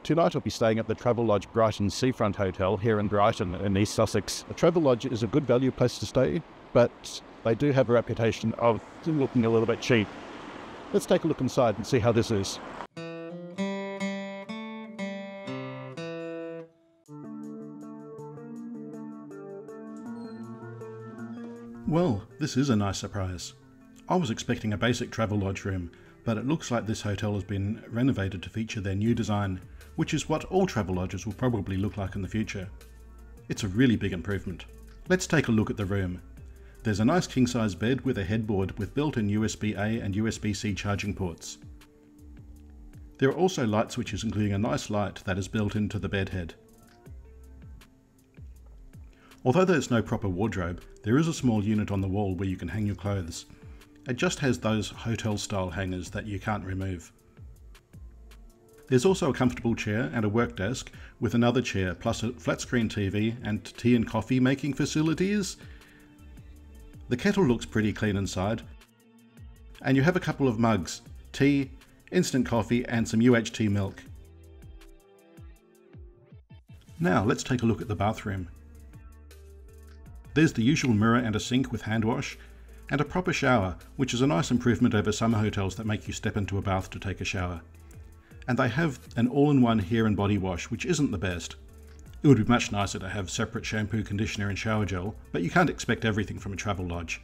Tonight I'll be staying at the Travelodge Brighton Seafront Hotel here in Brighton in East Sussex. The Travelodge is a good value place to stay, but they do have a reputation of looking a little bit cheap. Let's take a look inside and see how this is. Well, this is a nice surprise. I was expecting a basic Travelodge room, but it looks like this hotel has been renovated to feature their new design, which is what all Travelodges will probably look like in the future. It's a really big improvement. Let's take a look at the room. There's a nice king-size bed with a headboard with built-in USB-A and USB-C charging ports. There are also light switches, including a nice light that is built into the bed head. Although there's no proper wardrobe, there is a small unit on the wall where you can hang your clothes. It just has those hotel-style hangers that you can't remove. There's also a comfortable chair and a work desk with another chair, plus a flat-screen TV and tea and coffee making facilities. The kettle looks pretty clean inside. And you have a couple of mugs, tea, instant coffee and some UHT milk. Now let's take a look at the bathroom. There's the usual mirror and a sink with hand wash, and a proper shower, which is a nice improvement over some hotels that make you step into a bath to take a shower. And they have an all-in-one hair and body wash, which isn't the best. It would be much nicer to have separate shampoo, conditioner and shower gel, but you can't expect everything from a Travelodge.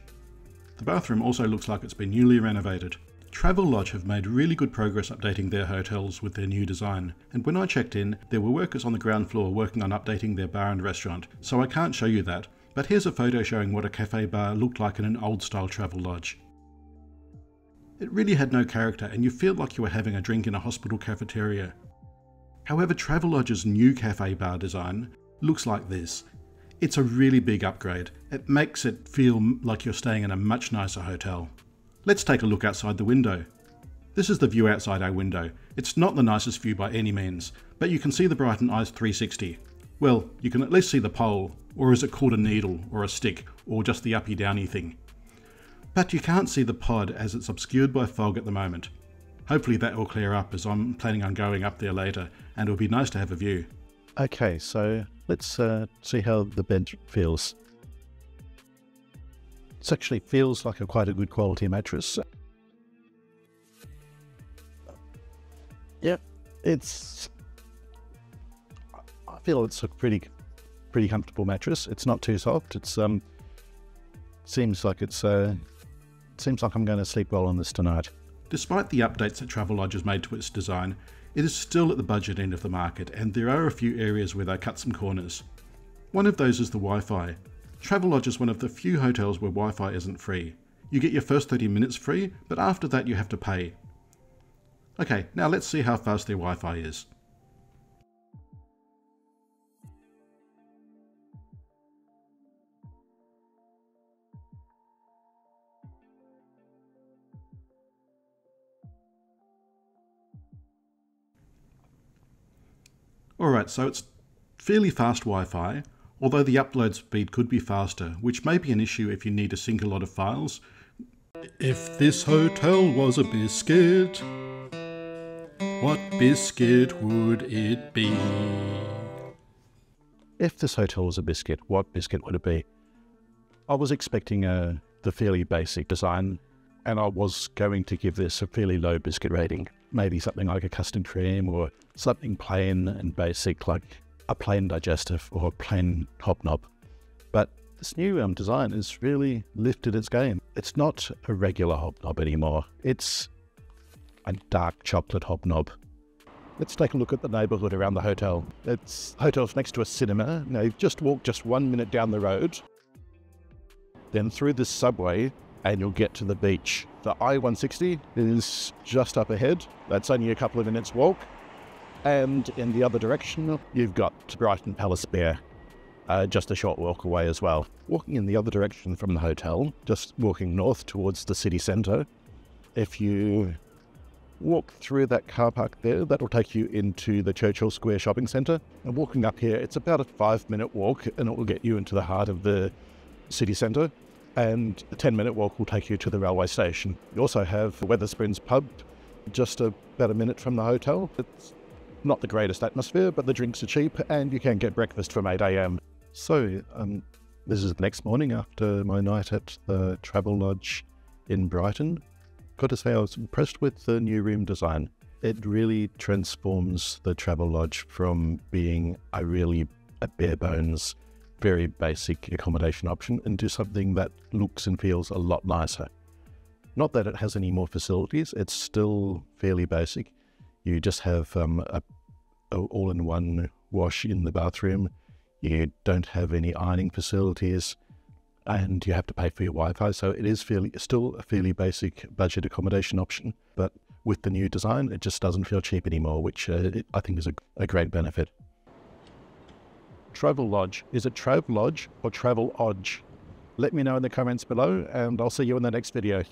The bathroom also looks like it's been newly renovated. Travelodge have made really good progress updating their hotels with their new design, and when I checked in, there were workers on the ground floor working on updating their bar and restaurant, so I can't show you that, but here's a photo showing what a cafe bar looked like in an old-style Travelodge. It really had no character, and you feel like you were having a drink in a hospital cafeteria. However, Travelodge's new cafe bar design looks like this. It's a really big upgrade. It makes it feel like you're staying in a much nicer hotel. Let's take a look outside the window. This is the view outside our window. It's not the nicest view by any means, but you can see the Brighton Eyes 360. Well, you can at least see the pole, or is it called a needle, or a stick, or just the uppy-downy thing. But you can't see the pod as it's obscured by fog at the moment. Hopefully that will clear up, as I'm planning on going up there later, and it'll be nice to have a view. Okay, so let's see how the bed feels. It actually feels like quite a good quality mattress. Yeah, I feel it's a pretty comfortable mattress. It's not too soft. It's seems like I'm going to sleep well on this tonight. Despite the updates that Travelodge has made to its design, it is still at the budget end of the market, and there are a few areas where they cut some corners. One of those is the Wi-Fi. Travelodge is one of the few hotels where Wi-Fi isn't free. You get your first 30 minutes free, but after that you have to pay. Okay, now let's see how fast their Wi-Fi is. Alright, so it's fairly fast Wi-Fi, although the upload speed could be faster, which may be an issue if you need to sync a lot of files. If this hotel was a biscuit, what biscuit would it be? If this hotel was a biscuit, what biscuit would it be? I was expecting the fairly basic design, and I was going to give this a fairly low biscuit rating. Maybe something like a custard cream, or something plain and basic like a plain digestive or a plain hobnob. But this new design has really lifted its game. It's not a regular hobnob anymore. It's a dark chocolate hobnob. Let's take a look at the neighbourhood around the hotel. Hotel's next to a cinema. Now you've just walked just 1 minute down the road, then through this subway, and you'll get to the beach. The I-160 is just up ahead. That's only a couple of minutes walk. And in the other direction, you've got Brighton Palace Pier, just a short walk away as well. Walking in the other direction from the hotel, just walking north towards the city centre, if you walk through that car park there, that'll take you into the Churchill Square shopping centre. And walking up here, it's about a 5-minute walk, and it will get you into the heart of the city centre. And a 10-minute walk will take you to the railway station. You also have Wetherspoons pub, just about a minute from the hotel. It's Not the greatest atmosphere, but the drinks are cheap and you can get breakfast from 8 a.m. So, this is the next morning after my night at the Travelodge in Brighton. Got to say I was impressed with the new room design. It really transforms the Travelodge from being a bare bones, very basic accommodation option into something that looks and feels a lot nicer. Not that it has any more facilities, it's still fairly basic. You just have a all-in-one wash in the bathroom. You don't have any ironing facilities, and you have to pay for your Wi-Fi. So it is still a fairly basic budget accommodation option. But with the new design, it just doesn't feel cheap anymore, which I think is a great benefit. Travelodge. Is it Travelodge or Travelodge? Let me know in the comments below, and I'll see you in the next video.